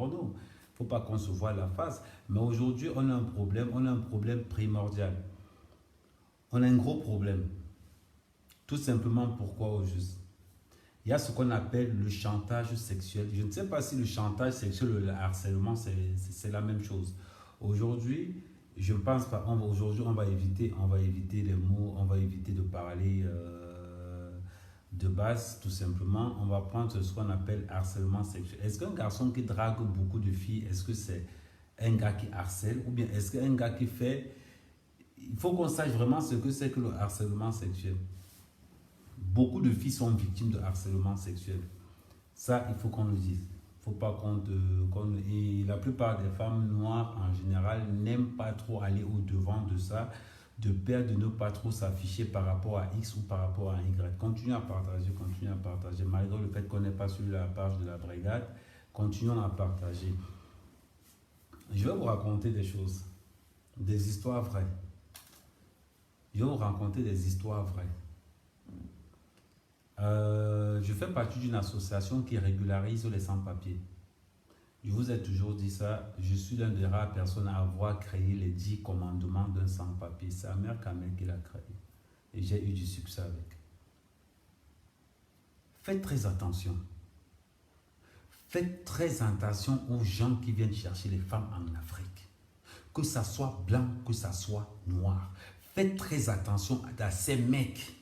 porno. Il ne faut pas qu'on se voie la face. Mais aujourd'hui, on a un problème primordial. On a un gros problème. Tout simplement pourquoi au juste? Il y a ce qu'on appelle le chantage sexuel. Je ne sais pas si le chantage sexuel ou le harcèlement, c'est la même chose. Aujourd'hui, je ne pense pas. Aujourd'hui, on va éviter les mots, on va éviter de parler de base, tout simplement. On va prendre ce qu'on appelle harcèlement sexuel. Est-ce qu'un garçon qui drague beaucoup de filles, est-ce que c'est un gars qui harcèle? Ou bien est-ce qu'un gars qui fait... Il faut qu'on sache vraiment ce que c'est que le harcèlement sexuel. Beaucoup de filles sont victimes de harcèlement sexuel. Ça, il faut qu'on le dise. Il faut pas et la plupart des femmes noires, en général, n'aiment pas trop aller au-devant de ça, de peur de ne pas trop s'afficher par rapport à X ou par rapport à Y. Continuez à partager, malgré le fait qu'on n'est pas sur la page de la brigade. Continuons à partager. Je vais vous raconter des choses, des histoires vraies. Je vais vous raconter des histoires vraies. Je fais partie d'une association qui régularise les sans-papiers. Je vous ai toujours dit ça. Je suis l'un des rares personnes à avoir créé les 10 commandements d'un sans-papier. C'est Amer Kamel qui l'a créé. Et j'ai eu du succès avec. Faites très attention. Faites très attention aux gens qui viennent chercher les femmes en Afrique. Que ça soit blanc, que ça soit noir. Faites très attention à ces mecs.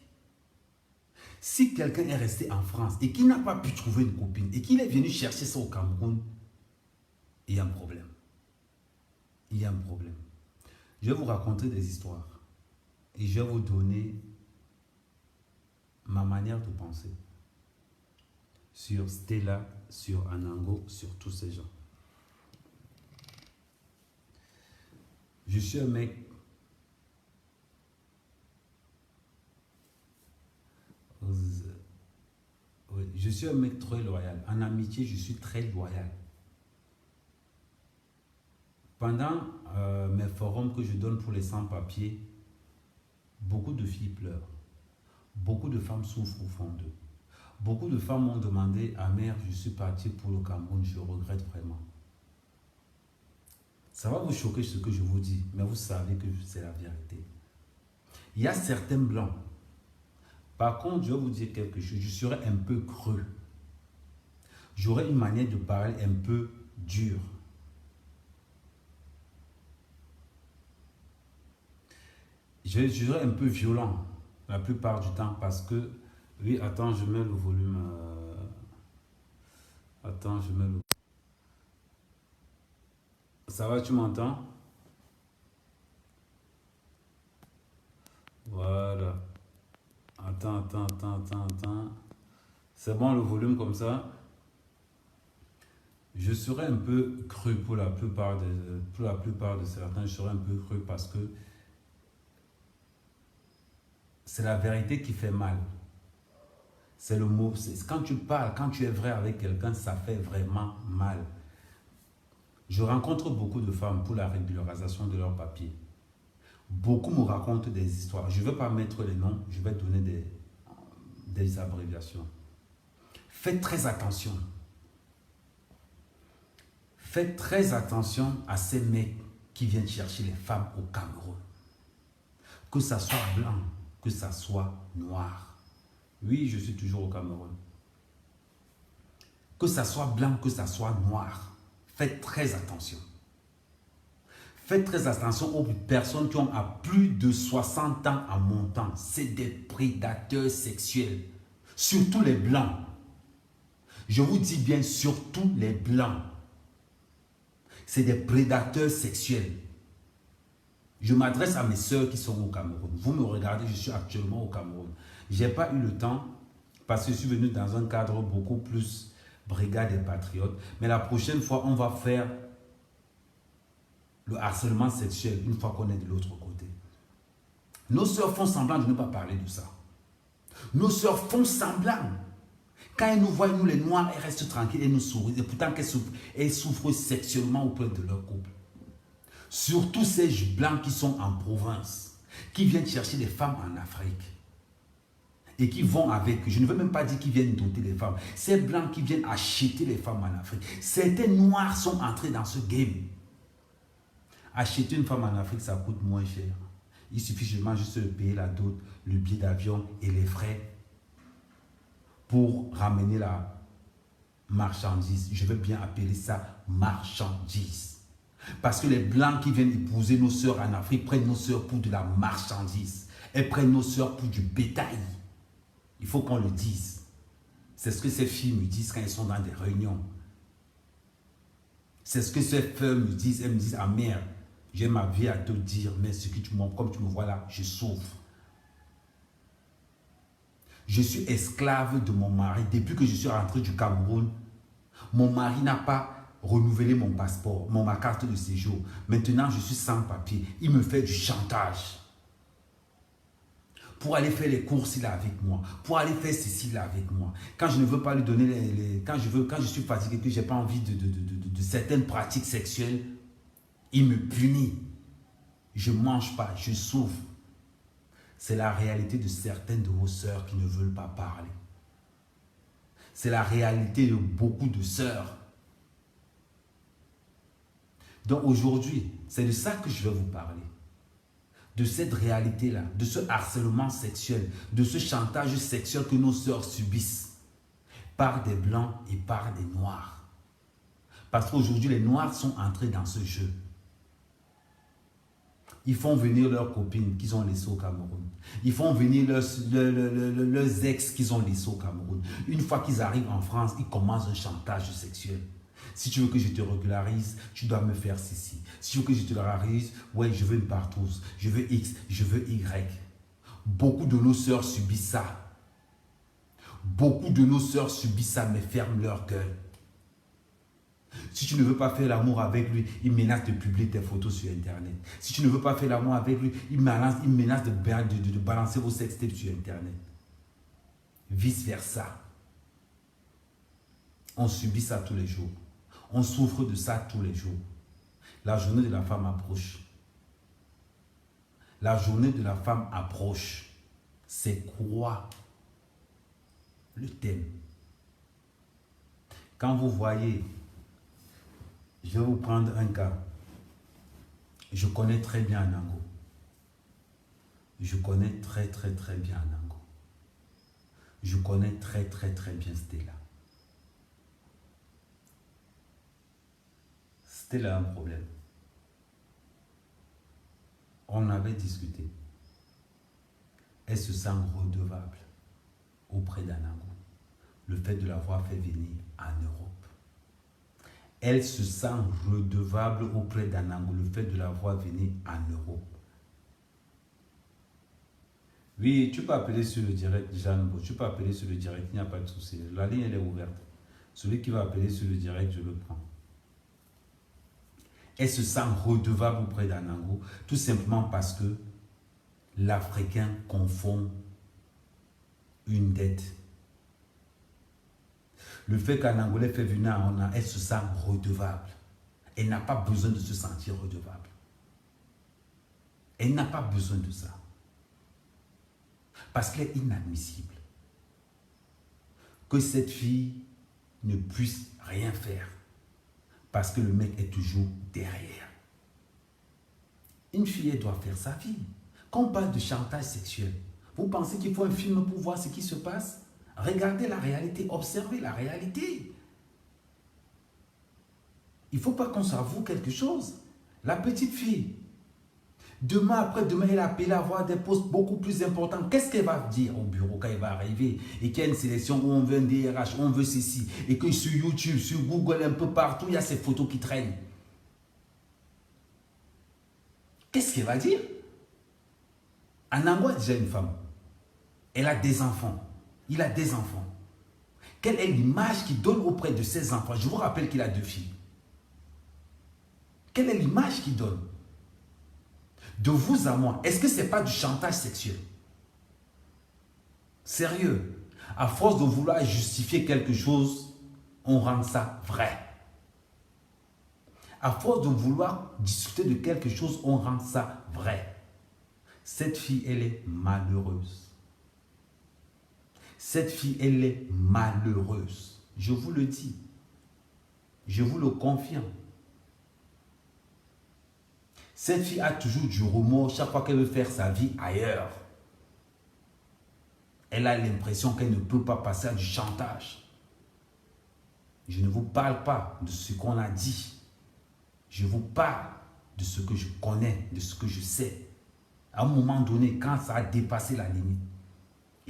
Si quelqu'un est resté en France et qui n'a pas pu trouver une copine et qu'il est venu chercher ça au Cameroun, il y a un problème. Il y a un problème. Je vais vous raconter des histoires et je vais vous donner ma manière de penser sur Stella, sur Anango, sur tous ces gens. Je suis un mec je suis un mec très loyal. En amitié, je suis très loyal. Pendant mes forums que je donne pour les sans-papiers, beaucoup de filles pleurent. Beaucoup de femmes souffrent au fond d'eux. Beaucoup de femmes m'ont demandé: ah mère, je suis parti pour le Cameroun, je regrette vraiment. Ça va vous choquer ce que je vous dis, mais vous savez que c'est la vérité. Il y a certains blancs. Par contre, je vais vous dire quelque chose, je serai un peu creux. J'aurai une manière de parler un peu dure. Je serai un peu violent la plupart du temps parce que... Oui, attends, je mets le volume... Attends, je mets le... Ça va, tu m'entends? Voilà. Attends. C'est bon le volume comme ça? Je serai un peu cru pour la plupart de certains. Je serai un peu cru parce que c'est la vérité qui fait mal. C'est le mot. Quand tu parles, quand tu es vrai avec quelqu'un, ça fait vraiment mal. Je rencontre beaucoup de femmes pour la régularisation de leurs papiers. Beaucoup me racontent des histoires. Je ne vais pas mettre les noms, je vais donner des abréviations. Faites très attention. Faites très attention à ces mecs qui viennent chercher les femmes au Cameroun. Que ça soit blanc, que ça soit noir. Oui, je suis toujours au Cameroun. Que ça soit blanc, que ça soit noir. Faites très attention. Faites très attention aux personnes qui ont à plus de 60 ans en montant. C'est des prédateurs sexuels. Surtout les blancs. Je vous dis bien, surtout les blancs. C'est des prédateurs sexuels. Je m'adresse à mes soeurs qui sont au Cameroun. Vous me regardez, je suis actuellement au Cameroun. Je n'ai pas eu le temps parce que je suis venu dans un cadre beaucoup plus brigade des patriotes. Mais la prochaine fois, on va faire le harcèlement sexuel une fois qu'on est de l'autre côté. Nos soeurs font semblant de ne pas parler de ça. Nos soeurs font semblant. Quand elles nous voient, nous les noirs, elles restent tranquilles et nous sourient. Et pourtant elles souffrent sexuellement auprès de leur couple. Surtout ces blancs qui sont en province, qui viennent chercher des femmes en Afrique. et qui vont avec. Je ne veux même pas dire qu'ils viennent doter les femmes. Ces blancs qui viennent acheter les femmes en Afrique. Certains noirs sont entrés dans ce game. Acheter une femme en Afrique, ça coûte moins cher. Il suffit juste de payer la dot, le billet d'avion et les frais pour ramener la marchandise. Je veux bien appeler ça marchandise. Parce que les blancs qui viennent épouser nos sœurs en Afrique prennent nos sœurs pour de la marchandise. Elles prennent nos sœurs pour du bétail. Il faut qu'on le dise. C'est ce que ces filles me disent quand elles sont dans des réunions. C'est ce que ces femmes me disent. Elles me disent, ah merde, j'ai ma vie à te dire, mais ce que comme tu me vois là, je souffre. Je suis esclave de mon mari. Depuis que je suis rentré du Cameroun, mon mari n'a pas renouvelé mon passeport, ma carte de séjour. Maintenant, je suis sans papier. Il me fait du chantage. Pour aller faire les courses, il est avec moi. Pour aller faire ceci, il est avec moi. Quand je ne veux pas lui donner quand je suis fatigué, que je n'ai pas envie de certaines pratiques sexuelles, il me punit. Je ne mange pas, je souffre. C'est la réalité de certaines de vos sœurs qui ne veulent pas parler. C'est la réalité de beaucoup de sœurs. Donc aujourd'hui, c'est de ça que je vais vous parler. De cette réalité-là, de ce harcèlement sexuel, de ce chantage sexuel que nos sœurs subissent par des blancs et par des noirs. Parce qu'aujourd'hui, les noirs sont entrés dans ce jeu. Ils font venir leurs copines qu'ils ont laissées au Cameroun. Ils font venir leurs ex qu'ils ont laissés au Cameroun. Une fois qu'ils arrivent en France, ils commencent un chantage sexuel. Si tu veux que je te régularise, tu dois me faire ceci. Si tu veux que je te régularise, ouais, je veux une partouze, je veux X, je veux Y. Beaucoup de nos sœurs subissent ça. Beaucoup de nos sœurs subissent ça, mais ferment leur gueule. Si tu ne veux pas faire l'amour avec lui, il menace de publier tes photos sur Internet. Si tu ne veux pas faire l'amour avec lui, il menace de balancer vos sextapes sur Internet. Vice versa. On subit ça tous les jours. On souffre de ça tous les jours. La journée de la femme approche. La journée de la femme approche. C'est quoi le thème? Quand vous voyez, je vais vous prendre un cas. Je connais très bien Nango. Je connais très bien Nango. Je connais très bien Stella. Stella a un problème. On avait discuté. Elle se sent redevable auprès d'Anango. Le fait de l'avoir fait venir en Europe. Elle se sent redevable auprès d'Anango. Le fait de l'avoir venir en Europe. Oui, tu peux appeler sur le direct, Jeanne. Tu peux appeler sur le direct, il n'y a pas de souci. La ligne, elle est ouverte. Celui qui va appeler sur le direct, je le prends. Elle se sent redevable auprès d'Anango, tout simplement parce que l'Africain confond une dette. Le fait qu'Anango l'ait fait venir en Anna, elle se sent redevable. Elle n'a pas besoin de se sentir redevable. Elle n'a pas besoin de ça. Parce qu'elle est inadmissible que cette fille ne puisse rien faire. Parce que le mec est toujours derrière. Une fille, elle doit faire sa vie. Quand on parle de chantage sexuel, vous pensez qu'il faut un film pour voir ce qui se passe? Regardez la réalité, observez la réalité. Il ne faut pas qu'on s'avoue quelque chose. La petite fille, demain après-demain, elle a appelé à avoir des postes beaucoup plus importants. Qu'est-ce qu'elle va dire au bureau quand elle va arriver et qu'il y a une sélection où on veut un DRH, on veut ceci, et que sur YouTube, sur Google, un peu partout, il y a ces photos qui traînent. Qu'est-ce qu'elle va dire? Anango est déjà une femme. Elle a des enfants. Il a des enfants. Quelle est l'image qu'il donne auprès de ses enfants? Je vous rappelle qu'il a 2 filles. Quelle est l'image qu'il donne? De vous à moi, est-ce que ce n'est pas du chantage sexuel? Sérieux. À force de vouloir justifier quelque chose, on rend ça vrai. À force de vouloir discuter de quelque chose, on rend ça vrai. Cette fille, elle est malheureuse. Cette fille, elle est malheureuse. Je vous le dis. Je vous le confirme. Cette fille a toujours du remords chaque fois qu'elle veut faire sa vie ailleurs. Elle a l'impression qu'elle ne peut pas passer à du chantage. Je ne vous parle pas de ce qu'on a dit. Je vous parle de ce que je connais, de ce que je sais. À un moment donné, quand ça a dépassé la limite,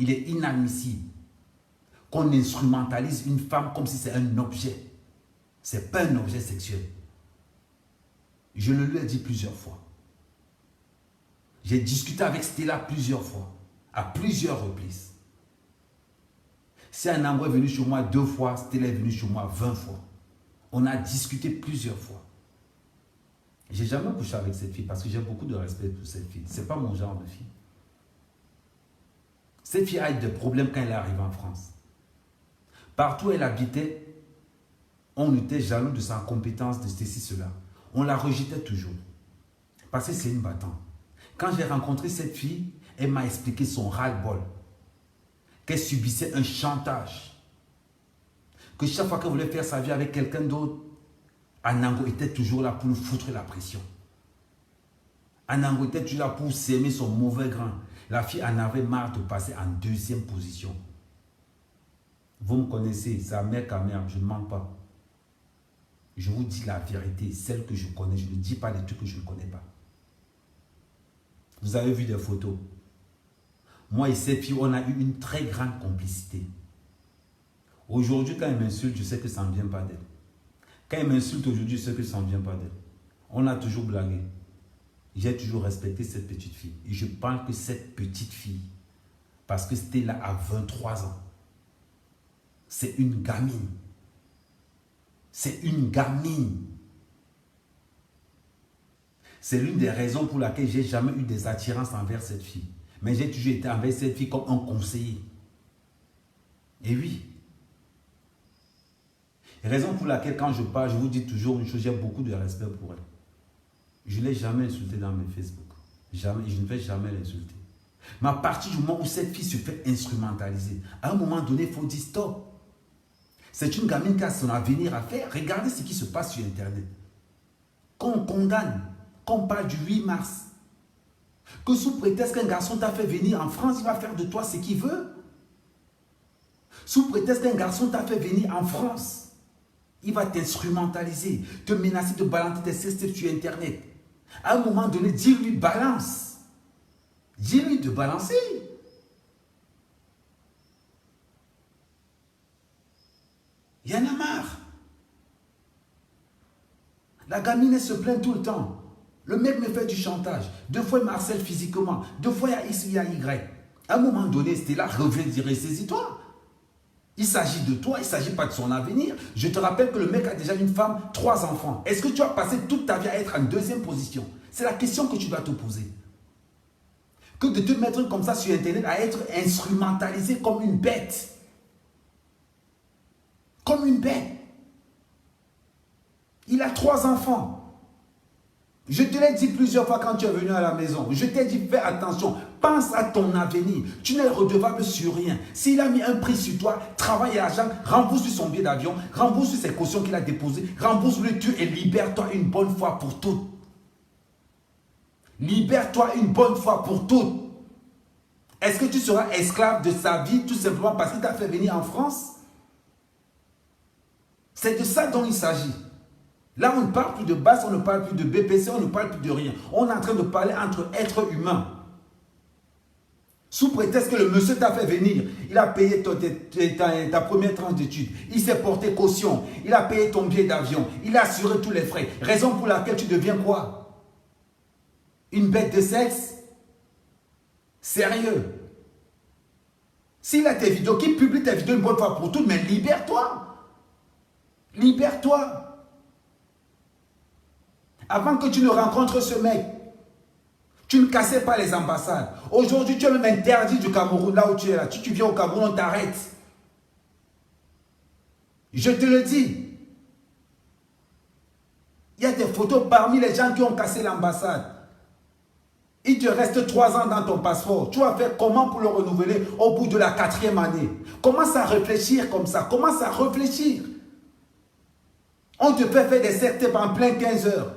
il est inadmissible qu'on instrumentalise une femme comme si c'est un objet. Ce n'est pas un objet sexuel. Je le lui ai dit plusieurs fois. J'ai discuté avec Stella plusieurs fois, à plusieurs reprises. Si un amour est venu chez moi 2 fois, Stella est venue chez moi 20 fois. On a discuté plusieurs fois. J'ai jamais couché avec cette fille parce que j'ai beaucoup de respect pour cette fille. Ce n'est pas mon genre de fille. Cette fille a eu des problèmes quand elle est arrivée en France. Partout où elle habitait, on était jaloux de sa compétence, de ceci, cela. On la rejetait toujours. Parce que c'est une battante. Quand j'ai rencontré cette fille, elle m'a expliqué son ras-le-bol. Qu'elle subissait un chantage. Que chaque fois qu'elle voulait faire sa vie avec quelqu'un d'autre, Anango était toujours là pour nous foutre la pression. Anango était toujours là pour s'aimer son mauvais grain. La fille en avait marre de passer en 2e position. Vous me connaissez, c'est mère qu'à mère, je ne mens pas. Je vous dis la vérité, celle que je connais. Je ne dis pas les trucs que je ne connais pas. Vous avez vu des photos. Moi et cette fille, on a eu une très grande complicité. Aujourd'hui, quand elle m'insulte, je sais que ça ne vient pas d'elle. Quand elle m'insulte aujourd'hui, je sais que ça ne vient pas d'elle. On a toujours blagué. J'ai toujours respecté cette petite fille. Et je pense que cette petite fille, parce que c'était là à 23 ans, c'est une gamine. C'est une gamine. C'est l'une des raisons pour laquelle j'ai jamais eu des attirances envers cette fille. Mais j'ai toujours été envers cette fille comme un conseiller. Et oui. Raison pour laquelle quand je parle, je vous dis toujours une chose, j'ai beaucoup de respect pour elle. Je ne l'ai jamais insultée dans mes Facebook. Jamais, je ne vais jamais l'insulter. Mais à partir du moment où cette fille se fait instrumentaliser, à un moment donné, il faut dire stop. C'est une gamine qui a son avenir à faire. Regardez ce qui se passe sur Internet. Qu'on condamne, qu'on parle du 8 mars, que sous prétexte qu'un garçon t'a fait venir en France, il va faire de toi ce qu'il veut. Sous prétexte qu'un garçon t'a fait venir en France, il va t'instrumentaliser, te menacer de balancer tes sextapes sur Internet. À un moment donné, dis-lui balance. Dis-lui de balancer. Il y en a marre. La gamine, elle se plaint tout le temps. Le mec me fait du chantage. 2 fois, il me harcèle physiquement. 2 fois, il y a X, il y a Y. À un moment donné, c'était là, reviens dire, ressaisis-toi. Il s'agit de toi, il ne s'agit pas de son avenir. Je te rappelle que le mec a déjà une femme, 3 enfants. Est-ce que tu vas passer toute ta vie à être en 2e position? C'est la question que tu dois te poser. Que de te mettre comme ça sur Internet à être instrumentalisé comme une bête. Comme une bête. Il a 3 enfants. Je te l'ai dit plusieurs fois quand tu es venu à la maison. Je t'ai dit, fais attention. Pense à ton avenir. Tu n'es redevable sur rien. S'il a mis un prix sur toi, travaille à l'argent, rembourse son billet d'avion, rembourse ses cautions qu'il a déposées, rembourse-le tu et libère-toi une bonne fois pour toutes. Libère-toi une bonne fois pour toutes. Est-ce que tu seras esclave de sa vie tout simplement parce qu'il t'a fait venir en France? C'est de ça dont il s'agit. Là, on ne parle plus de base, on ne parle plus de BPC, on ne parle plus de rien. On est en train de parler entre êtres humains. Sous prétexte que le monsieur t'a fait venir, il a payé ta première tranche d'études, il s'est porté caution, il a payé ton billet d'avion, il a assuré tous les frais. Raison pour laquelle tu deviens quoi? Une bête de sexe? Sérieux? S'il a tes vidéos, qu'il publie tes vidéos une bonne fois pour toutes, mais libère-toi. Libère-toi. Avant que tu ne rencontres ce mec, tu ne cassais pas les ambassades. Aujourd'hui, tu es même interdit du Cameroun, là où tu es là. Tu viens au Cameroun, on t'arrête. Je te le dis. Il y a des photos parmi les gens qui ont cassé l'ambassade. Il te reste 3 ans dans ton passeport. Tu vas faire comment pour le renouveler au bout de la 4e année? Commence à réfléchir comme ça. Commence à réfléchir. On te fait faire des secteurs en plein 15 heures.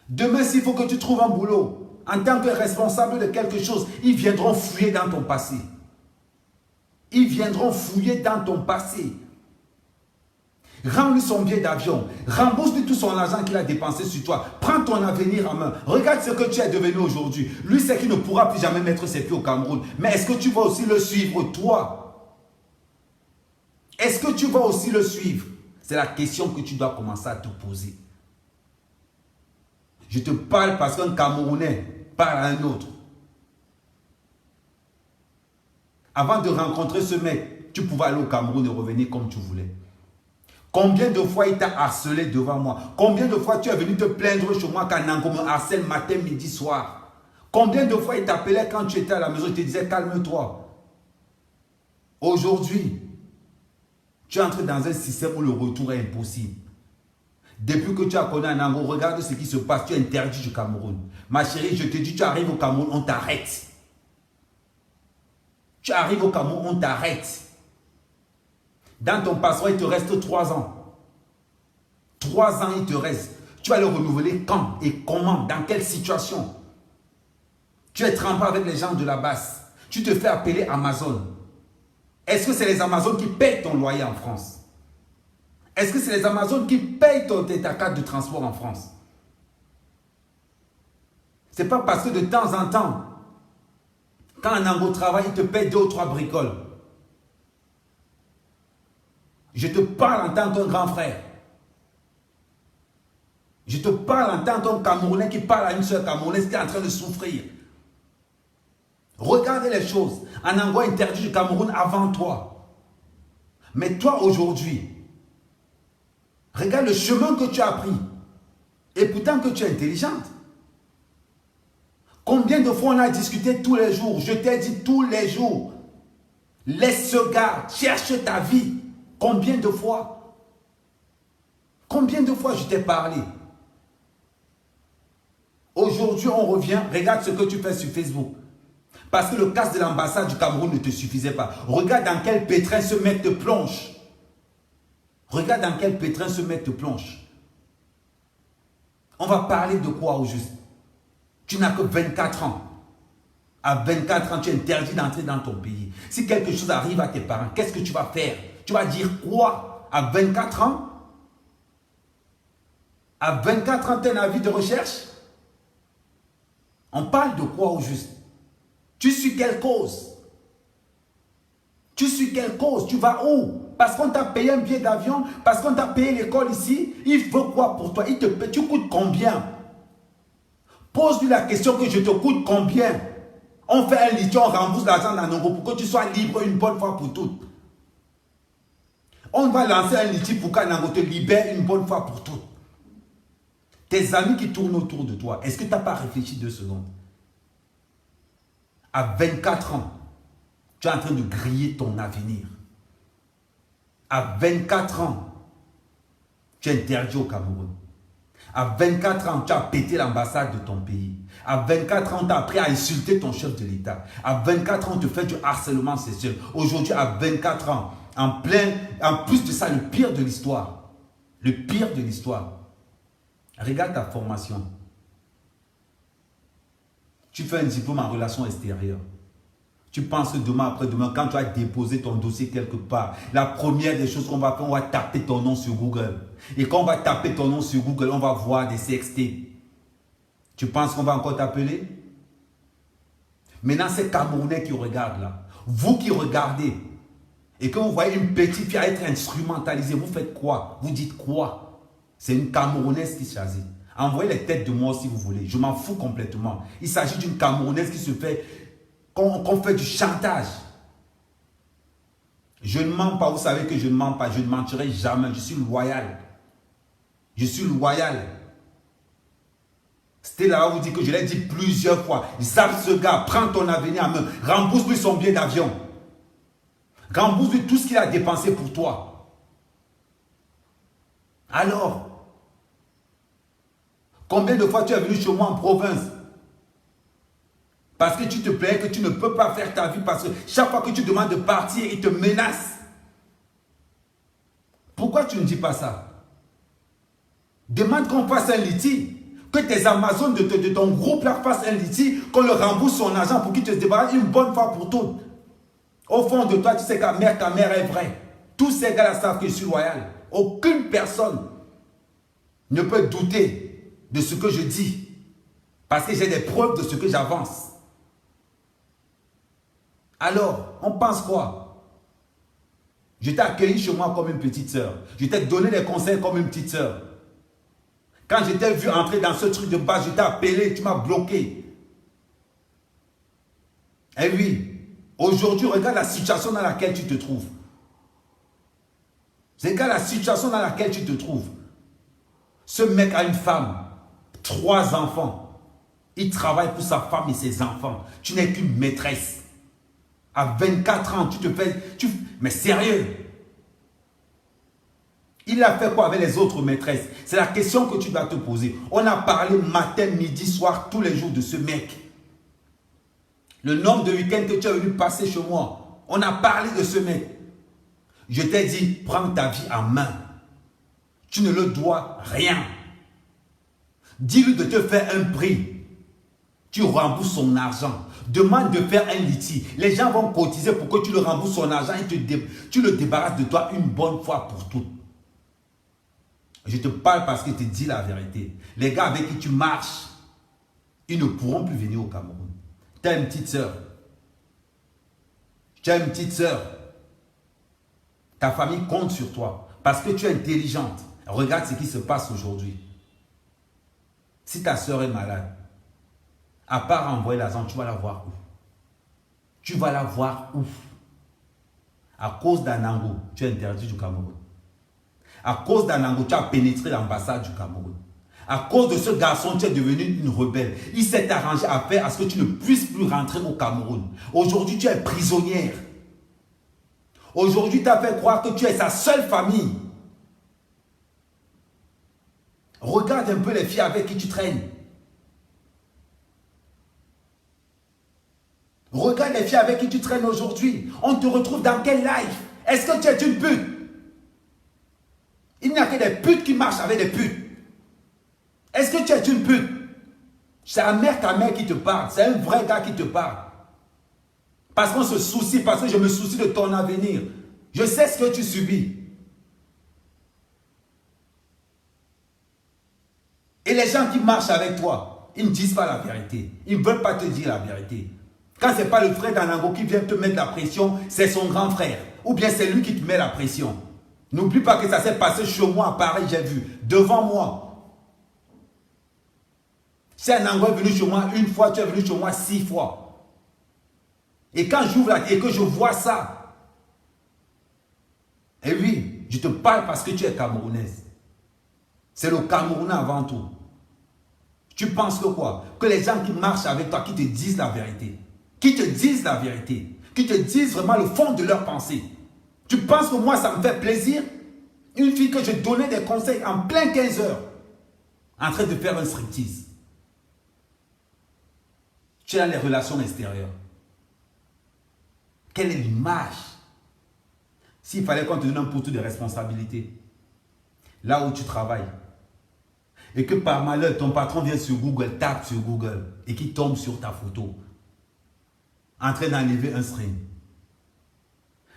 Demain, s'il faut que tu trouves un boulot, en tant que responsable de quelque chose, ils viendront fouiller dans ton passé. Ils viendront fouiller dans ton passé. Rends-lui son billet d'avion. Rembourse-lui tout son argent qu'il a dépensé sur toi. Prends ton avenir en main. Regarde ce que tu es devenu aujourd'hui. Lui, c'est qu'il ne pourra plus jamais mettre ses pieds au Cameroun. Mais est-ce que tu vas aussi le suivre, toi? Est-ce que tu vas aussi le suivre? C'est la question que tu dois commencer à te poser. Je te parle parce qu'un Camerounais parle à un autre. Avant de rencontrer ce mec, tu pouvais aller au Cameroun et revenir comme tu voulais. Combien de fois il t'a harcelé devant moi? Combien de fois tu es venu te plaindre chez moi quand Nango me harcèle matin, midi, soir? Combien de fois il t'appelait quand tu étais à la maison, il te disait calme-toi. Aujourd'hui, tu entres dans un système où le retour est impossible. Depuis que tu as connu Nango, regarde ce qui se passe, tu es interdit du Cameroun. Ma chérie, je te dis, tu arrives au Cameroun, on t'arrête. Tu arrives au Cameroun, on t'arrête. Dans ton passeport, il te reste 3 ans. 3 ans, il te reste. Tu vas le renouveler quand et comment? Dans quelle situation? Tu es trempé avec les gens de la base. Tu te fais appeler Amazon. Est-ce que c'est les Amazones qui payent ton loyer en France? Est-ce que c'est les Amazones qui payent ta carte de transport en France? Ce n'est pas parce que de temps en temps, quand un Nango travaille, il te paye 2 ou 3 bricoles. Je te parle en tant qu'un grand frère. Je te parle en tant qu'un Camerounais qui parle à une seule Camerounaise qui est en train de souffrir. Regardez les choses. Un Nango interdit du Cameroun avant toi. Mais toi aujourd'hui, regarde le chemin que tu as pris. Et pourtant que tu es intelligente. Combien de fois on a discuté tous les jours? Je t'ai dit tous les jours. Laisse ce gars, cherche ta vie. Combien de fois? Combien de fois je t'ai parlé? Aujourd'hui, on revient. Regarde ce que tu fais sur Facebook. Parce que le cas de l'ambassade du Cameroun ne te suffisait pas. Regarde dans quel pétrin ce mec te plonge. Regarde dans quel pétrin ce mec te plonge. On va parler de quoi au juste? Tu n'as que 24 ans. À 24 ans, tu es interdit d'entrer dans ton pays. Si quelque chose arrive à tes parents, qu'est-ce que tu vas faire? Tu vas dire quoi? À 24 ans? À 24 ans, tu as un avis de recherche? On parle de quoi au juste? Tu suis quelle cause? Tu suis quelle cause? Tu vas où? Parce qu'on t'a payé un billet d'avion? Parce qu'on t'a payé l'école ici? Il veut quoi pour toi? Il te paye. Tu coûtes combien? Pose-lui la question que je te coûte combien? On fait un litige, on rembourse l'argent dans Nango pour que tu sois libre une bonne fois pour toutes. On va lancer un litige pour qu'Anango te libère une bonne fois pour toutes. Tes amis qui tournent autour de toi, est-ce que tu n'as pas réfléchi 2 secondes? À 24 ans, tu es en train de griller ton avenir. À 24 ans, tu es interdit au Cameroun. À 24 ans, tu as pété l'ambassade de ton pays. À 24 ans, tu as appris à insulter ton chef de l'État. À 24 ans, tu fais du harcèlement sexuel. Aujourd'hui, à 24 ans, en plus de ça, le pire de l'histoire. Le pire de l'histoire. Regarde ta formation. Tu fais un diplôme en relations extérieures. Tu penses que demain, après-demain, quand tu vas déposer ton dossier quelque part, la première des choses qu'on va faire, on va taper ton nom sur Google. Et quand on va taper ton nom sur Google, on va voir des CXT. Tu penses qu'on va encore t'appeler? Maintenant, c'est Camerounais qui regardent là. Vous qui regardez, et que vous voyez une petite fille être instrumentalisée, vous faites quoi? Vous dites quoi? C'est une Camerounaise qui choisit. Envoyez les têtes de mort si vous voulez. Je m'en fous complètement. Il s'agit d'une Camerounaise qui se fait, qu'on fait du chantage. Je ne mens pas. Vous savez que je ne mens pas. Je ne mentirai jamais. Je suis loyal. Je suis loyal. C'était là où vous dit que je l'ai dit plusieurs fois. Zappe ce gars. Prends ton avenir en main. Rembourse-lui son billet d'avion. Rembourse-lui tout ce qu'il a dépensé pour toi. Alors, Combien de fois tu es venu chez moi en province? Parce que tu te plais que tu ne peux pas faire ta vie. Parce que chaque fois que tu demandes de partir, ils te menacent. Pourquoi tu ne dis pas ça? Demande qu'on fasse un litige. Que tes Amazones de ton groupe là fassent un litige. Qu'on leur rembourse son argent pour qu'il te débarrasse une bonne fois pour toutes. Au fond de toi, tu sais ta mère est vraie. Tous ces gars-là savent que je suis loyal. Aucune personne ne peut douter de ce que je dis. Parce que j'ai des preuves de ce que j'avance. Alors, on pense quoi? Je t'ai accueilli chez moi comme une petite sœur. Je t'ai donné des conseils comme une petite sœur. Quand je t'ai vu entrer dans ce truc de base, je t'ai appelé, tu m'as bloqué. Eh oui, aujourd'hui, regarde la situation dans laquelle tu te trouves. Regarde la situation dans laquelle tu te trouves. Ce mec a une femme, 3 enfants. Il travaille pour sa femme et ses enfants. Tu n'es qu'une maîtresse. À 24 ans, tu te fais... mais sérieux? Il a fait quoi avec les autres maîtresses? C'est la question que tu dois te poser. On a parlé matin, midi, soir, tous les jours de ce mec. Le nombre de week-ends que tu es venu passer chez moi, on a parlé de ce mec. Je t'ai dit, prends ta vie en main. Tu ne le dois rien. Dis-lui de te faire un prix. Tu rembourses son argent. Demande de faire un litige. Les gens vont cotiser pour que tu le rembourses son argent et tu le débarrasses de toi une bonne fois pour toutes. Je te parle parce que je te dis la vérité. Les gars avec qui tu marches, ils ne pourront plus venir au Cameroun. Tu as une petite soeur. Tu as une petite soeur. Ta famille compte sur toi parce que tu es intelligente. Regarde ce qui se passe aujourd'hui. Si ta soeur est malade, à part envoyer l'argent, tu vas la voir où? Tu vas la voir où? À cause d'Anango, tu es interdit du Cameroun. À cause d'Anango, tu as pénétré l'ambassade du Cameroun. À cause de ce garçon, tu es devenu une rebelle. Il s'est arrangé à faire à ce que tu ne puisses plus rentrer au Cameroun. Aujourd'hui, tu es prisonnière. Aujourd'hui, tu as fait croire que tu es sa seule famille. Regarde un peu les filles avec qui tu traînes. Regarde les filles avec qui tu traînes aujourd'hui. On te retrouve dans quel life? Est-ce que tu es une pute? Il n'y a que des putes qui marchent avec des putes. Est-ce que tu es une pute? C'est ta mère qui te parle. C'est un vrai gars qui te parle. Parce qu'on se soucie, parce que je me soucie de ton avenir. Je sais ce que tu subis. Et les gens qui marchent avec toi, ils ne disent pas la vérité. Ils ne veulent pas te dire la vérité. Quand ce n'est pas le frère d'Anango qui vient te mettre la pression, c'est son grand frère. Ou bien c'est lui qui te met la pression. N'oublie pas que ça s'est passé chez moi à Paris, j'ai vu. Devant moi. Si Anango est venu chez moi une fois, tu es venu chez moi 6 fois. Et quand j'ouvre la télé et que je vois ça, et oui, je te parle parce que tu es camerounaise. C'est le Camerounais avant tout. Tu penses que quoi? Que les gens qui marchent avec toi, qui te disent la vérité. Qui te disent la vérité. Qui te disent vraiment le fond de leur pensée. Tu penses que moi, ça me fait plaisir? Une fille que je donnais des conseils en plein 15 heures. En train de faire un striptease. Tu es dans les relations extérieures. Quelle est l'image? S'il fallait qu'on te donne un poteau de responsabilité. Là où tu travailles. Et que par malheur, ton patron vient sur Google, tape sur Google et qui tombe sur ta photo. En train d'enlever un string.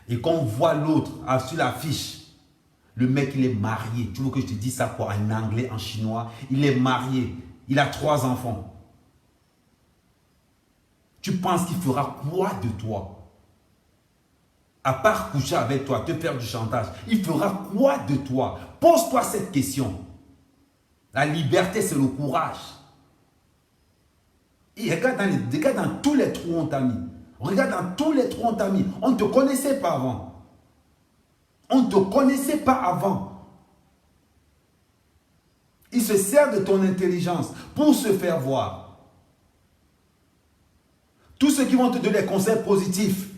Et qu'on voit l'autre sur l'affiche. Le mec, il est marié. Tu veux que je te dise ça quoi? En anglais, en chinois. Il est marié. Il a 3 enfants. Tu penses qu'il fera quoi de toi? À part coucher avec toi, te faire du chantage. Il fera quoi de toi? Pose-toi cette question. La liberté, c'est le courage. Et regarde dans tous les trous on t'a mis. Regarde dans tous les trous on t'a mis. On ne te connaissait pas avant. On ne te connaissait pas avant. Il se sert de ton intelligence pour se faire voir. Tous ceux qui vont te donner des conseils positifs.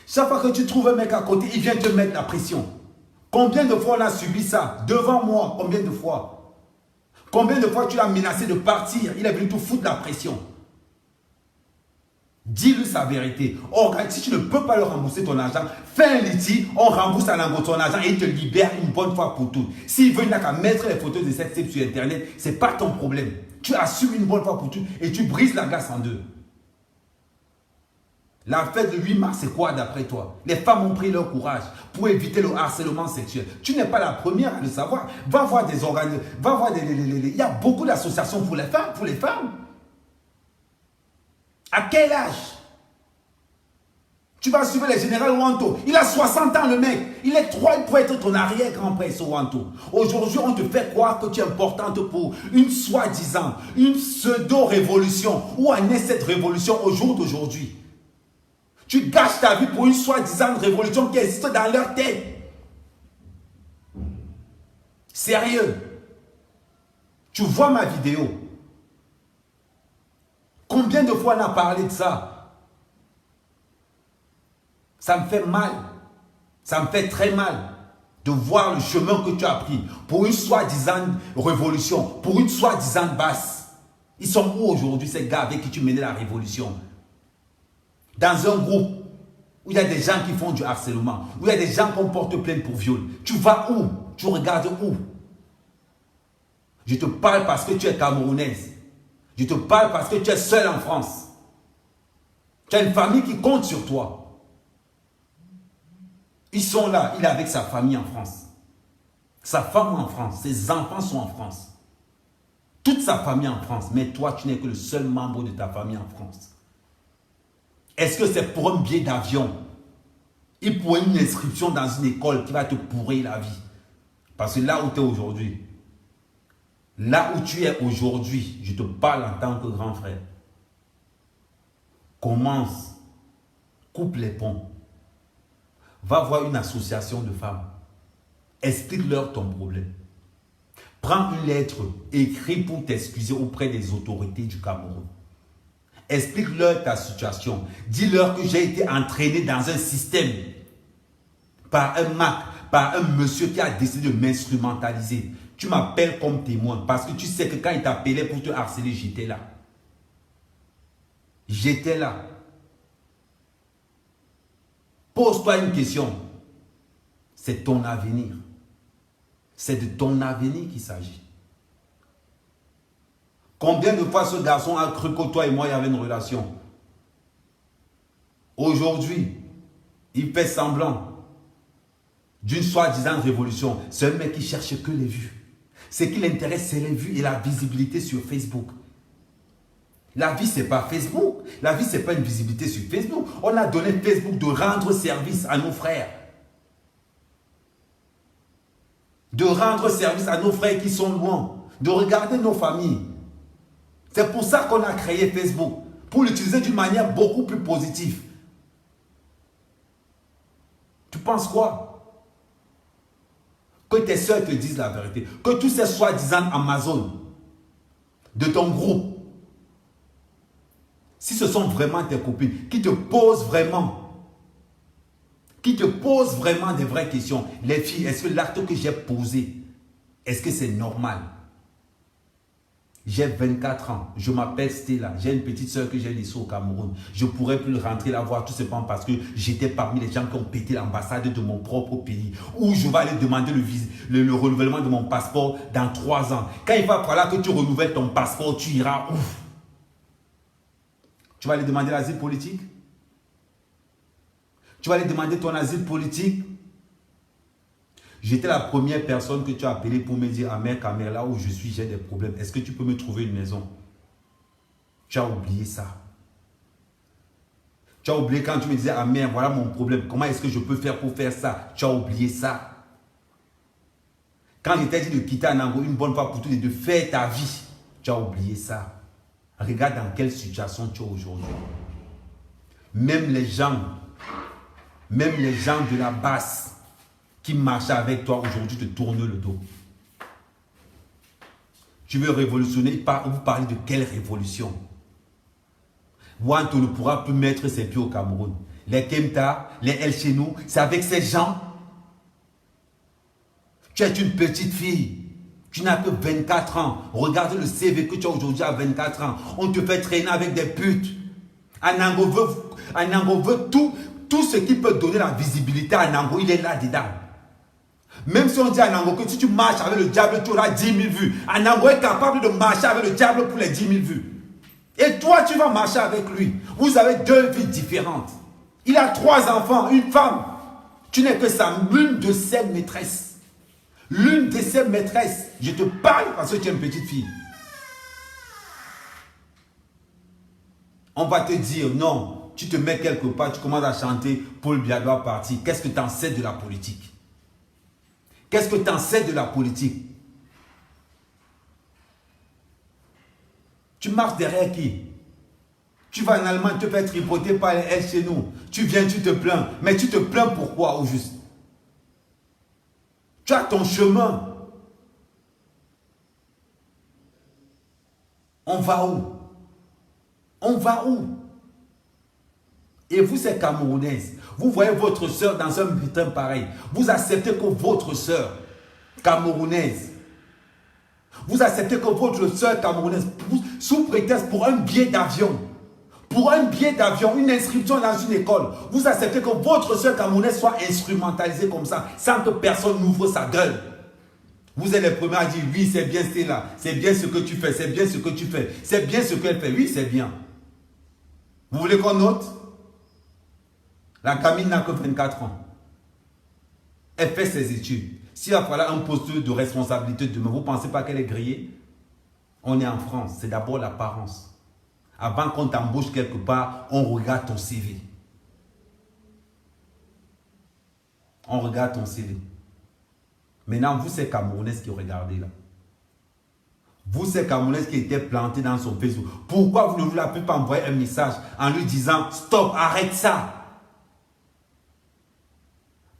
Chaque fois que tu trouves un mec à côté, il vient te mettre la pression. Combien de fois on a subi ça? Devant moi, combien de fois? Combien de fois tu l'as menacé de partir? Il est venu te foutre la pression. Dis-lui sa vérité. Or, si tu ne peux pas le rembourser ton argent, fais un litige, on rembourse à l'envoi ton argent et il te libère une bonne fois pour toutes. S'il veut, il n'a qu'à mettre les photos de cette type sur Internet, ce n'est pas ton problème. Tu assumes une bonne fois pour toutes et tu brises la glace en deux. La fête du 8 mars, c'est quoi d'après toi? Les femmes ont pris leur courage pour éviter le harcèlement sexuel. Tu n'es pas la première à le savoir. Va voir des organes, va voir il y a beaucoup d'associations pour les femmes, À quel âge? Tu vas suivre le général Wanto. Il a 60 ans le mec. Il est 3, il pourrait être ton arrière-grand-père, ce Wanto. Aujourd'hui, on te fait croire que tu es importante pour une soi-disant, une pseudo-révolution ou un essai de révolution au jour d'aujourd'hui. Tu gâches ta vie pour une soi-disant révolution qui existe dans leur tête. Sérieux. Tu vois ma vidéo. Combien de fois on a parlé de ça? Ça me fait mal. Ça me fait très mal de voir le chemin que tu as pris pour une soi-disant révolution, pour une soi-disant basse. Ils sont où aujourd'hui ces gars avec qui tu menais la révolution? Dans un groupe où il y a des gens qui font du harcèlement, où il y a des gens qui portent plainte pour viol. Tu vas où? Tu regardes où? Je te parle parce que tu es camerounaise. Je te parle parce que tu es seule en France. Tu as une famille qui compte sur toi. Ils sont là, il est avec sa famille en France. Sa femme en France, ses enfants sont en France. Toute sa famille en France, mais toi tu n'es que le seul membre de ta famille en France. Est-ce que c'est pour un billet d'avion et pour une inscription dans une école qui va te pourrir la vie? Parce que là où tu es aujourd'hui, là où tu es aujourd'hui, je te parle en tant que grand frère. Commence, coupe les ponts. Va voir une association de femmes. Explique-leur ton problème. Prends une lettre, écris pour t'excuser auprès des autorités du Cameroun. Explique-leur ta situation. Dis-leur que j'ai été entraîné dans un système par un Mac, par un monsieur qui a décidé de m'instrumentaliser. Tu m'appelles comme témoin parce que tu sais que quand il t'appelait pour te harceler, j'étais là. J'étais là. Pose-toi une question. C'est ton avenir. C'est de ton avenir qu'il s'agit. Combien de fois ce garçon a cru que toi et moi, il y avait une relation? Aujourd'hui, il fait semblant d'une soi-disant révolution. C'est un mec qui cherche que les vues. Ce qui l'intéresse, c'est les vues et la visibilité sur Facebook. La vie, ce n'est pas Facebook. La vie, ce n'est pas une visibilité sur Facebook. On a donné Facebook de rendre service à nos frères. De rendre service à nos frères qui sont loin. De regarder nos familles. C'est pour ça qu'on a créé Facebook. Pour l'utiliser d'une manière beaucoup plus positive. Tu penses quoi? Que tes soeurs te disent la vérité. Que tous ces soi-disant Amazon de ton groupe, si ce sont vraiment tes copines, qui te posent vraiment des vraies questions. Les filles, est-ce que l'acte que j'ai posé, est-ce que c'est normal? J'ai 24 ans, je m'appelle Stella, j'ai une petite soeur que j'ai laissée au Cameroun. Je ne pourrais plus rentrer la voir tout simplement parce que j'étais parmi les gens qui ont pété l'ambassade de mon propre pays. Où je vais aller demander le renouvellement de mon passeport dans 3 ans. Quand il va falloir que tu renouvelles ton passeport, tu iras où? Tu vas aller demander l'asile politique? Tu vas aller demander ton asile politique? J'étais la première personne que tu as appelée pour me dire, Amer Kamer, là où je suis, j'ai des problèmes. Est-ce que tu peux me trouver une maison? Tu as oublié ça. Tu as oublié quand tu me disais, Amer, voilà mon problème. Comment est-ce que je peux faire pour faire ça? Tu as oublié ça. Quand je t'ai dit de quitter Anango une bonne fois pour toutes et de faire ta vie, tu as oublié ça. Regarde dans quelle situation tu es aujourd'hui. Même les gens de la basse qui marchent avec toi aujourd'hui te tournent le dos. Tu veux révolutionner, vous parlez de quelle révolution? Wanto ne pourra plus mettre ses pieds au Cameroun. Les Kemta, les El Chenou, c'est avec ces gens. Tu es une petite fille. Tu n'as que 24 ans. Regarde le CV que tu as aujourd'hui à 24 ans. On te fait traîner avec des putes. Anango veut tout ce qui peut donner la visibilité à Anango, il est là-dedans. Même si on dit à Anango que si tu marches avec le diable, tu auras 10 000 vues. Anango est capable de marcher avec le diable pour les 10 000 vues. Et toi, tu vas marcher avec lui. Vous avez deux vies différentes. Il a 3 enfants, une femme. Tu n'es que l'une de ses maîtresses. L'une de ses maîtresses. Je te parle parce que tu es une petite fille. On va te dire non. Tu te mets quelque part, tu commences à chanter Paul Biya doit partir. Qu'est-ce que tu en sais de la politique? Qu'est-ce que tu en sais de la politique? Tu marches derrière qui? Tu vas en Allemagne, tu te fais tripoter par les L chez nous. Tu viens, tu te plains. Mais tu te plains pourquoi au juste? Tu as ton chemin. On va où? On va où? Et vous, ces Camerounaises, vous voyez votre soeur dans un bulletin pareil. Vous acceptez que votre soeur camerounaise, vous acceptez que votre soeur camerounaise, sous prétexte pour un billet d'avion, une inscription dans une école, vous acceptez que votre soeur camerounaise soit instrumentalisée comme ça, sans que personne n'ouvre sa gueule. Vous êtes les premiers à dire, oui, c'est bien, c'est là, c'est bien ce que tu fais, c'est bien ce que tu fais, c'est bien ce qu'elle fait, oui, c'est bien. Vous voulez qu'on note? La gamine n'a que 24 ans. Elle fait ses études. S'il va falloir un poste de responsabilité demain, vous ne pensez pas qu'elle est grillée? On est en France, c'est d'abord l'apparence. Avant qu'on t'embauche quelque part, on regarde ton CV. On regarde ton CV. Maintenant, vous, ces Camerounaises qui regardez là. Vous, ces Camerounaises qui étaient plantées dans son Facebook. Pourquoi vous ne lui avez pas envoyé un message en lui disant « Stop, arrête ça !»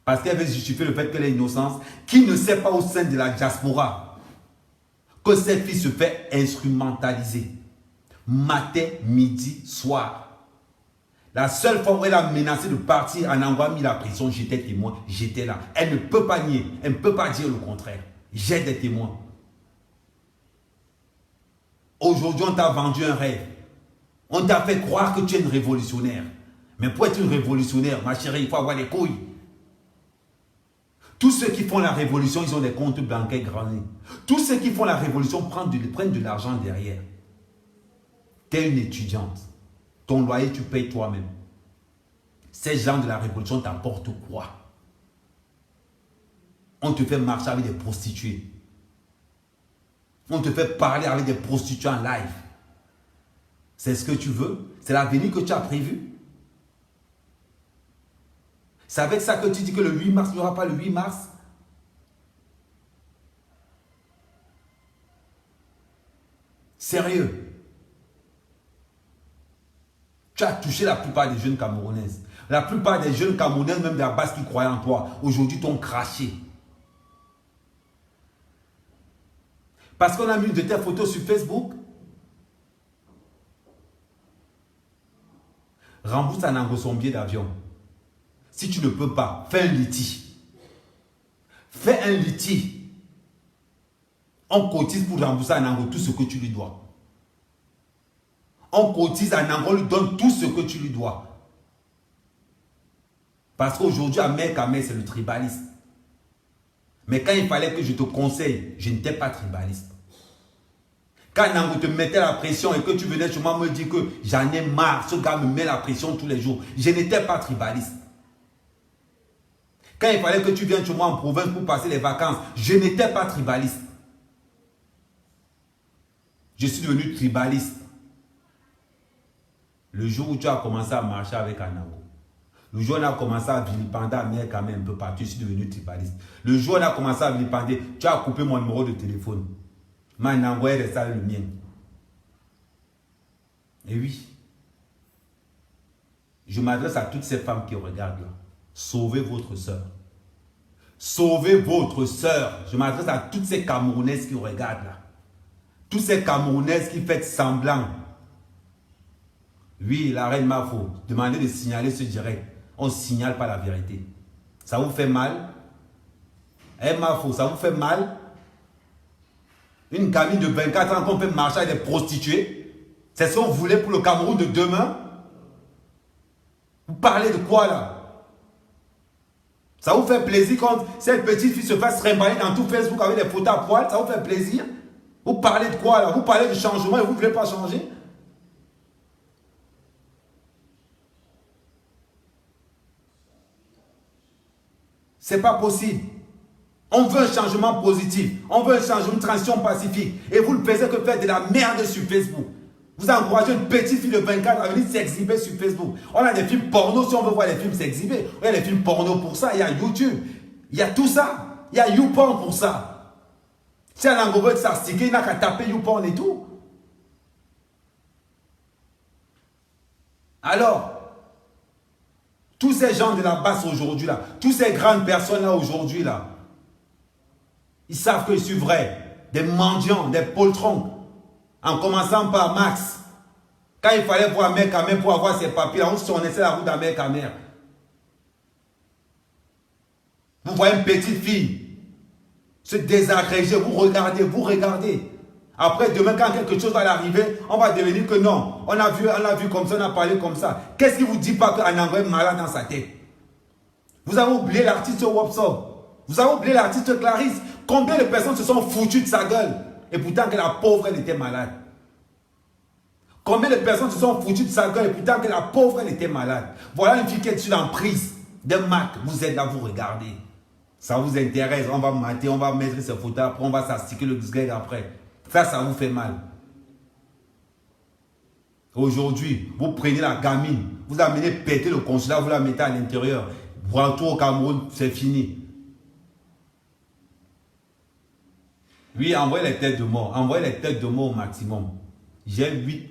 Parce qu'elle veut justifier le fait qu'elle est innocente. Qui ne sait pas au sein de la diaspora que cette fille se fait instrumentaliser. Matin, midi, soir. La seule fois où elle a menacé de partir en envoyant mis la prison, j'étais témoin, j'étais là. Elle ne peut pas nier, elle ne peut pas dire le contraire. J'ai des témoins. Aujourd'hui, on t'a vendu un rêve. On t'a fait croire que tu es une révolutionnaire. Mais pour être une révolutionnaire, ma chérie, il faut avoir les couilles. Tous ceux qui font la révolution, ils ont des comptes bancaires granés. Tous ceux qui font la révolution prennent de l'argent derrière. Tu es une étudiante. Ton loyer, tu payes toi-même. Ces gens de la révolution t'apportent quoi? On te fait marcher avec des prostituées. On te fait parler avec des prostituées en live. C'est ce que tu veux? C'est l'avenir que tu as prévu? C'est avec ça que tu dis que le 8 mars, il n'y aura pas le 8 mars? Sérieux? Tu as touché la plupart des jeunes Camerounaises. La plupart des jeunes Camerounaises, même de la base qui croyaient en toi, aujourd'hui t'ont craché. Parce qu'on a mis de tes photos sur Facebook. Rembourse à Nango son billet d'avion. Si tu ne peux pas, fais un litige. Fais un litige. On cotise pour rembourser à Nango tout ce que tu lui dois. On cotise à Nango, on lui donne tout ce que tu lui dois. Parce qu'aujourd'hui, à Mère, c'est le tribalisme. Mais quand il fallait que je te conseille, je n'étais pas tribaliste. Quand Nango te mettait la pression et que tu venais chez moi me dire que j'en ai marre, ce gars me met la pression tous les jours, je n'étais pas tribaliste. Quand il fallait que tu viennes chez moi en province pour passer les vacances, je n'étais pas tribaliste. Je suis devenu tribaliste. Le jour où tu as commencé à marcher avec Anango, le jour où on a commencé à vilipender Amir quand même un peu partout, je suis devenu tribaliste. Le jour où on a commencé à vilipender, tu as coupé mon numéro de téléphone. Mais Anango est resté avec le mien. Et oui, je m'adresse à toutes ces femmes qui regardent là. Sauvez votre soeur. Sauvez votre soeur. Je m'adresse à toutes ces Camerounaises qui regardent là. Toutes ces Camerounaises qui font semblant. Oui, la reine Mafo, demandez de signaler ce direct. On ne signale pas la vérité. Ça vous fait mal? Eh Mafo, ça vous fait mal? Une gamine de 24 ans qu'on peut marcher avec des prostituées. C'est ce qu'on voulait pour le Cameroun de demain. Vous parlez de quoi là? Ça vous fait plaisir quand cette petite fille se fasse remballer dans tout Facebook avec des photos à poil? Ça vous fait plaisir? Vous parlez de quoi là? Vous parlez de changement et vous ne voulez pas changer? C'est pas possible. On veut un changement positif. On veut un changement, une transition pacifique. Et vous ne faites que faire de la merde sur Facebook. Vous encouragez une petite fille de 24 à venir s'exhiber sur Facebook. On a des films porno si on veut voir les films s'exhiber. Il y a des films porno pour ça. Il y a YouTube. Il y a tout ça. Il y a YouPorn pour ça. Si un Ango veut s'articuler, il n'a qu'à taper YouPorn et tout. Alors, tous ces gens de la basse aujourd'hui là, tous ces grandes personnes là aujourd'hui là, ils savent que je suis vrai. Des mendiants, des poltrons. En commençant par Max. Quand il fallait voir mec à mère pour avoir ses papiers, on se connaissait la route d'Amérique à mère. Vous voyez une petite fille se désagréger, vous regardez. Après, demain, quand quelque chose va arriver, on va devenir que non. On a vu comme ça, on a parlé comme ça. Qu'est-ce qui vous dit pas qu'un Anglais est malade dans sa tête? Vous avez oublié l'artiste Wopsop. Vous avez oublié l'artiste Clarisse. Combien de personnes se sont foutues de sa gueule? Et pourtant que la pauvre, elle était malade. Combien de personnes se sont foutues de sa gueule et pourtant que la pauvre, elle était malade. Voilà une fille qui est sur l'emprise d'un Mac. Vous êtes là, vous regardez. Ça vous intéresse. On va mater, on va mettre ses photos après, on va s'astiquer le gag après. Ça vous fait mal. Aujourd'hui, vous prenez la gamine, vous amenez péter le consulat, vous la mettez à l'intérieur. Vous rentrez au Cameroun, c'est fini. Oui, envoyez les têtes de mort. Envoyez les têtes de mort au maximum. J'ai 8.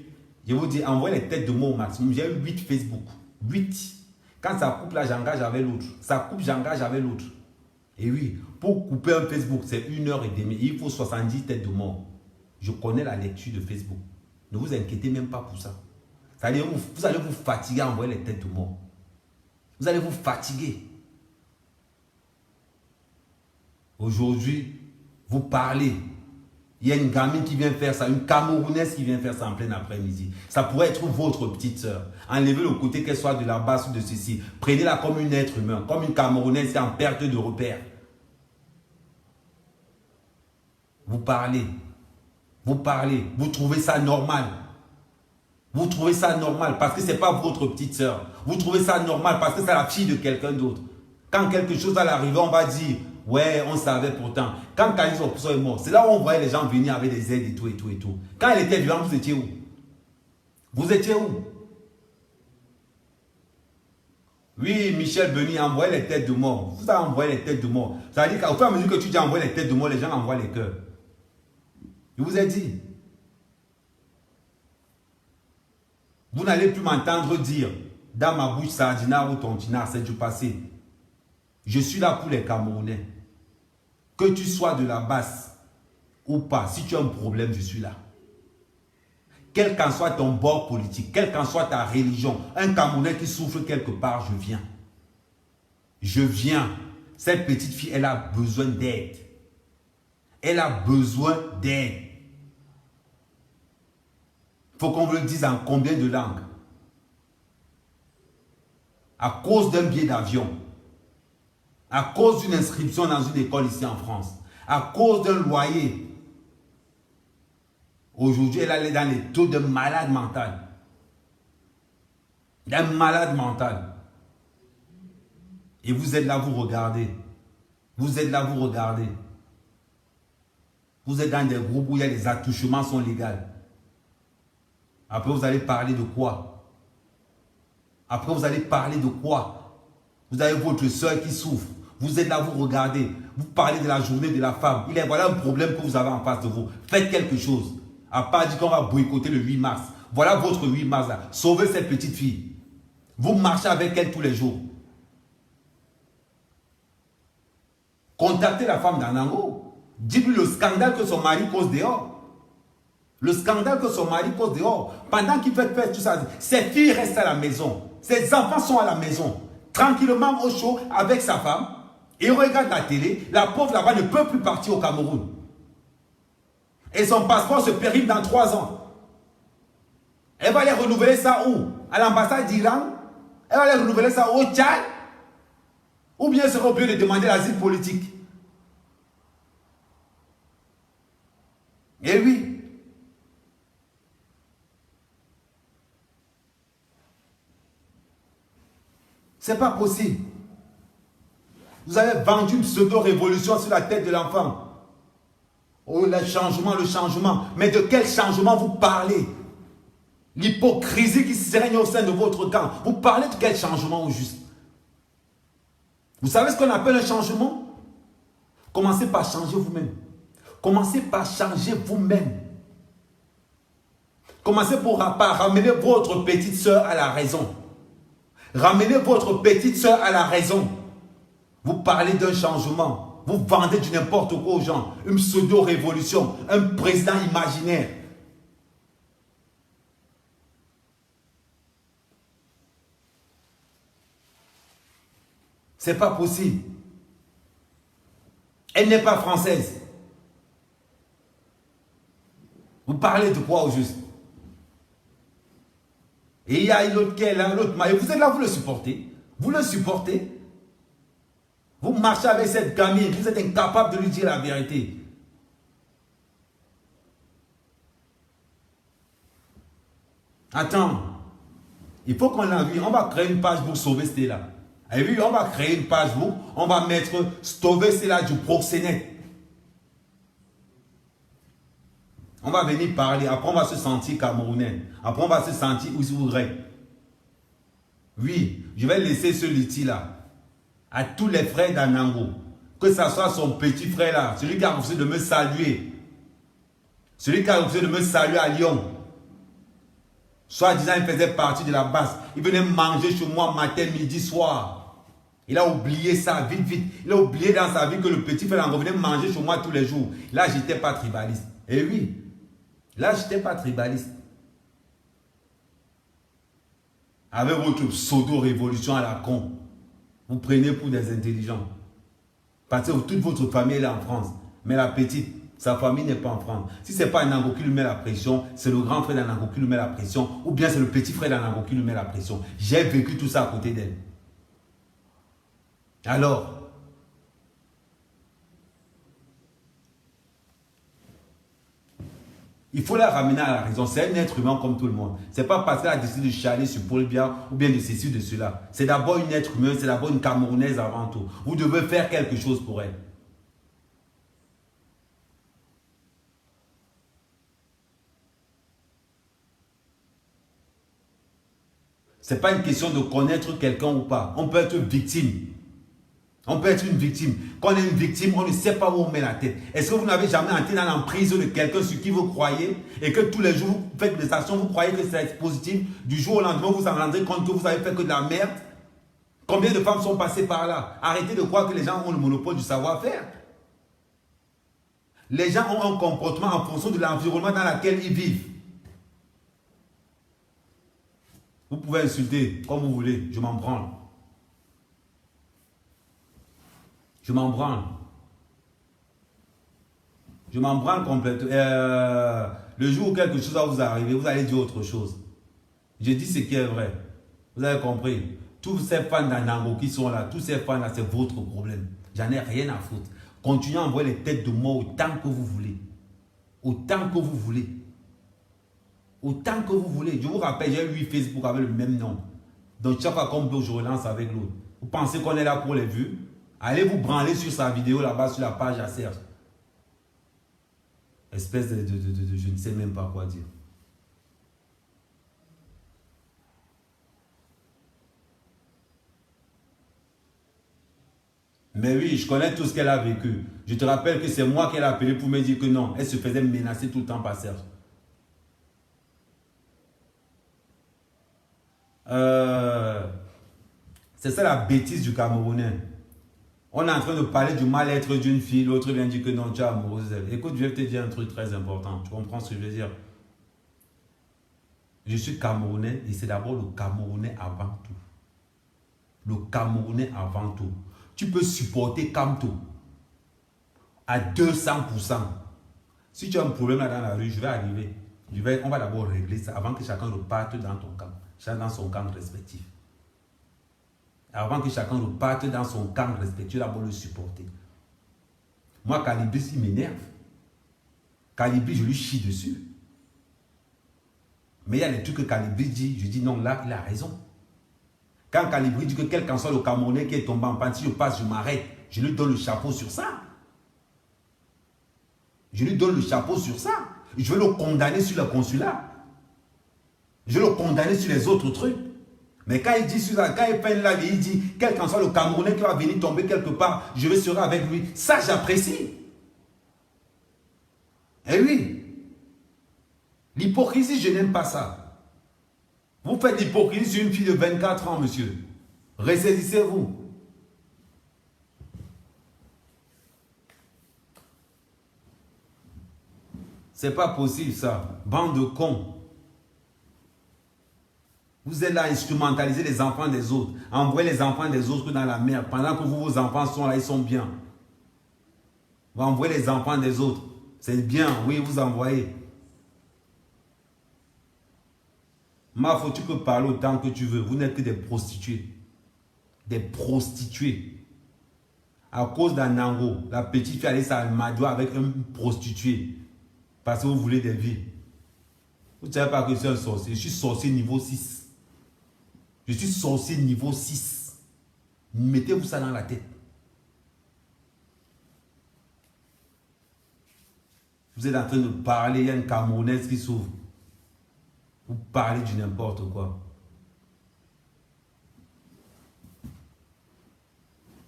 Je vous dis, envoyez les têtes de mort au maximum. J'ai 8 Facebook. 8. Quand ça coupe là, j'engage avec l'autre. Ça coupe, j'engage avec l'autre. Et oui, pour couper un Facebook, c'est 1h30. Il faut 70 têtes de mort. Je connais la lecture de Facebook. Ne vous inquiétez même pas pour ça. C'est-à-dire, vous allez vous fatiguer à envoyer les têtes de mort. Vous allez vous fatiguer. Aujourd'hui, vous parlez. Il y a une gamine qui vient faire ça, une Camerounaise qui vient faire ça en plein après-midi. Ça pourrait être votre petite soeur. Enlevez le côté qu'elle soit de la basse ou de ceci. Prenez-la comme un être humain, comme une Camerounaise qui est en perte de repère. Vous parlez. Vous parlez. Vous trouvez ça normal. Vous trouvez ça normal parce que ce n'est pas votre petite soeur. Vous trouvez ça normal parce que c'est la fille de quelqu'un d'autre. Quand quelque chose va arriver, on va dire... Ouais, on savait pourtant. Quand Kalice Opso est mort, c'est là où on voyait les gens venir avec des aides et tout. Quand elle était vivante, vous étiez où? Vous étiez où? Oui, Michel Beni a envoyé les têtes de mort. Vous avez envoyé les têtes de mort. Ça veut dire qu'au fur et à mesure que tu dis envoyer les têtes de mort, les gens envoient les cœurs. Je vous ai dit. Vous n'allez plus m'entendre dire dans ma bouche sardinard ou tontinard, c'est du passé. Je suis là pour les Camerounais. Que tu sois de la basse ou pas, si tu as un problème, je suis là. Quel qu'en soit ton bord politique, quelle qu'en soit ta religion, un Camerounais qui souffre quelque part, je viens. Je viens. Cette petite fille, elle a besoin d'aide. Elle a besoin d'aide. Il faut qu'on vous le dise en combien de langues? À cause d'un billet d'avion. À cause d'une inscription dans une école ici en France, à cause d'un loyer. Aujourd'hui, elle est dans les taux de malade mental. D'un malade mental. Et vous êtes là, vous regardez. Vous êtes là, vous regardez. Vous êtes dans des groupes où il y a des attouchements sont légaux. Après, vous allez parler de quoi? Après, vous allez parler de quoi? Vous avez votre soeur qui souffre. Vous êtes là, vous regardez. Vous parlez de la journée de la femme. Voilà un problème que vous avez en face de vous. Faites quelque chose. À part dire qu'on va boycotter le 8 mars. Voilà votre 8 mars là. Sauvez cette petite fille. Vous marchez avec elle tous les jours. Contactez la femme d'Anango. Dites-lui le scandale que son mari cause dehors. Le scandale que son mari cause dehors. Pendant qu'il fait faire tout ça, ses filles restent à la maison. Ses enfants sont à la maison. Tranquillement au chaud avec sa femme. Et il regarde la télé. La pauvre là-bas ne peut plus partir au Cameroun. Et son passeport se périme dans 3 ans. Elle va aller renouveler ça où? À l'ambassade d'Iran? Elle va aller renouveler ça au Tchad? Ou bien sera obligé de demander l'asile politique? Eh oui. C'est pas possible. Vous avez vendu une pseudo-révolution sur la tête de l'enfant. Oh, le changement, le changement. Mais de quel changement vous parlez? L'hypocrisie qui se règne au sein de votre camp. Vous parlez de quel changement au juste? Vous savez ce qu'on appelle un changement? Commencez par changer vous-même. Commencez par changer vous-même. Commencez par ramener votre petite soeur à la raison. Ramenez votre petite soeur à la raison. Vous parlez d'un changement. Vous vendez du n'importe quoi aux gens. Une pseudo-révolution. Un président imaginaire. C'est pas possible. Elle n'est pas française. Vous parlez de quoi au juste? Et il y a l'autre qui est là, l'autre. Et vous êtes là, vous le supportez. Vous le supportez. Vous marchez avec cette gamine. Vous êtes incapable de lui dire la vérité. Attends. Il faut qu'on la vive. On va créer une page pour sauver Stella. Et puis, on va créer une page pour. On va mettre sauver Stella du proxénète. On va venir parler. Après, on va se sentir camerounais. Après, on va se sentir ouzougré. Oui, je vais laisser ce liti-là à tous les frères d'Anango. Que ce soit son petit frère là, celui qui a refusé de me saluer. Celui qui a refusé de me saluer à Lyon. Soit disant il faisait partie de la base. Il venait manger chez moi matin, midi, soir. Il a oublié ça vite, vite. Il a oublié dans sa vie que le petit frère venait manger chez moi tous les jours. Là, je n'étais pas tribaliste. Et oui. Là, je n'étais pas tribaliste. Avec votre pseudo-révolution à la con, vous prenez pour des intelligents. Parce que toute votre famille est en France. Mais la petite, sa famille n'est pas en France. Si ce n'est pas Anango qui lui met la pression, c'est le grand frère d'Anango qui lui met la pression, ou bien c'est le petit frère d'Anango qui lui met la pression. J'ai vécu tout ça à côté d'elle. Alors, il faut la ramener à la raison. C'est un être humain comme tout le monde. Ce n'est pas parce qu'elle a décidé de chialer sur Paul Biya ou bien de ceci ou de cela. C'est d'abord une être humaine, c'est d'abord une Camerounaise avant tout. Vous devez faire quelque chose pour elle. Ce n'est pas une question de connaître quelqu'un ou pas. On peut être victime. On peut être une victime. Quand on est une victime, on ne sait pas où on met la tête. Est-ce que vous n'avez jamais entré dans l'emprise de quelqu'un sur qui vous croyez et que tous les jours vous faites des actions, vous croyez que c'est positif, du jour au lendemain vous vous en rendrez compte que vous avez fait que de la merde? Combien de femmes sont passées par là? Arrêtez de croire que les gens ont le monopole du savoir-faire. Les gens ont un comportement en fonction de l'environnement dans lequel ils vivent. Vous pouvez insulter comme vous voulez, je m'en branle. Je m'en branle. Je m'en branle complètement. Le jour où quelque chose va vous arriver, vous allez dire autre chose. Je dis ce qui est vrai. Vous avez compris. Tous ces fans d'Anango qui sont là, tous ces fans-là, c'est votre problème. J'en ai rien à foutre. Continuez à envoyer les têtes de mort autant que vous voulez. Autant que vous voulez. Autant que vous voulez. Je vous rappelle, j'ai eu Facebook avec le même nom. Donc chaque fois qu'on peut, je relance avec l'autre. Vous pensez qu'on est là pour les vues? Allez vous branler sur sa vidéo là-bas sur la page à Serge. Espèce de je ne sais même pas quoi dire. Mais oui, je connais tout ce qu'elle a vécu. Je te rappelle que c'est moi qui l'ai appelé pour me dire que non, elle se faisait menacer tout le temps par Serge. C'est ça la bêtise du Camerounais. On est en train de parler du mal-être d'une fille, l'autre vient dire que non, tu es amoureuse d'elle. Écoute, je vais te dire un truc très important. Tu comprends ce que je veux dire? Je suis Camerounais et c'est d'abord le Camerounais avant tout. Le Camerounais avant tout. Tu peux supporter Kamto à 200%. Si tu as un problème là dans la rue, je vais arriver. On va d'abord régler ça avant que chacun reparte dans ton camp, chacun dans son camp respectif. Avant que chacun reparte dans son camp respectif, d'abord le supporter. Moi, Calibri, il m'énerve. Calibri, je lui chie dessus. Mais il y a des trucs que Calibri dit, je dis non, là, il a raison. Quand Calibri dit que quel qu'en soit le Camerounais qui est tombé en panne, si je passe, je m'arrête, je lui donne le chapeau sur ça. Je lui donne le chapeau sur ça. Je vais le condamner sur le consulat. Je vais le condamner sur les autres trucs. Mais quand il dit sur ça, quand il peine là, il dit, quel qu'en soit le Camerounais qui va venir tomber quelque part, je vais serai avec lui. Ça, j'apprécie. Eh oui. L'hypocrisie, je n'aime pas ça. Vous faites l'hypocrisie sur une fille de 24 ans, monsieur. Ressaisissez-vous. C'est pas possible ça. Bande de cons. Vous êtes là à instrumentaliser les enfants des autres. Envoyer les enfants des autres dans la mer. Pendant que vos enfants sont là, ils sont bien. Vous envoyez les enfants des autres. C'est bien, oui, vous envoyez. Tu peux parler autant que tu veux. Vous n'êtes que des prostituées. Des prostituées. À cause d'un Nango, la petite fille allait s'almadoua avec un prostitué. Parce que vous voulez des vies. Vous ne savez pas que je suis un sorcier. Je suis sorcier niveau 6. Je suis sorcier niveau 6. Mettez-vous ça dans la tête. Vous êtes en train de parler, il y a une Camerounaise qui s'ouvre. Vous parlez du n'importe quoi.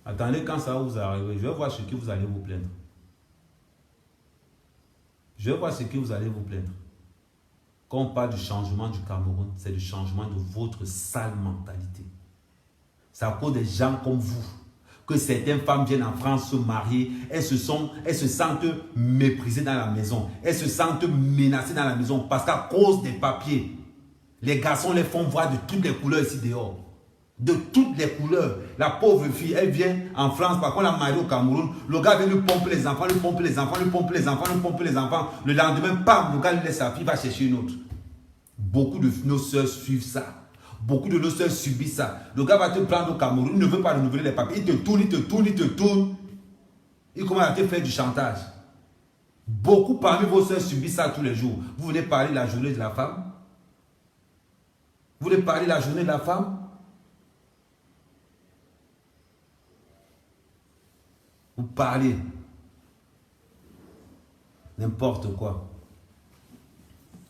Attendez quand ça va vous arriver. Je vais voir ce que vous allez vous plaindre. Je vais voir ce que vous allez vous plaindre. Quand on parle du changement du Cameroun, c'est le changement de votre sale mentalité. C'est à cause des gens comme vous que certaines femmes viennent en France se marier. Elles se sentent méprisées dans la maison. Elles se sentent menacées dans la maison parce qu'à cause des papiers, les garçons les font voir de toutes les couleurs ici dehors. De toutes les couleurs. La pauvre fille, elle vient en France, par contre, la mariée au Cameroun. Le gars vient lui pomper les enfants, lui pomper les enfants, lui pomper les enfants, lui pomper les enfants. Le lendemain, bam, le gars lui laisse sa fille, va chercher une autre. Beaucoup de nos soeurs suivent ça. Beaucoup de nos soeurs subissent ça. Le gars va te prendre au Cameroun, il ne veut pas renouveler les papiers. Il te tourne, il te tourne, il te tourne. Il commence à te faire du chantage. Beaucoup parmi vos soeurs subissent ça tous les jours. Vous venez parler de la journée de la femme? Vous voulez parler de la journée de la femme? Vous parlez n'importe quoi.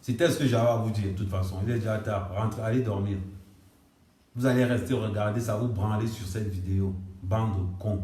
C'était ce que j'avais à vous dire de toute façon. Il est déjà tard. Rentrez, allez dormir. Vous allez rester regarder ça, vous branler sur cette vidéo. Bande de cons.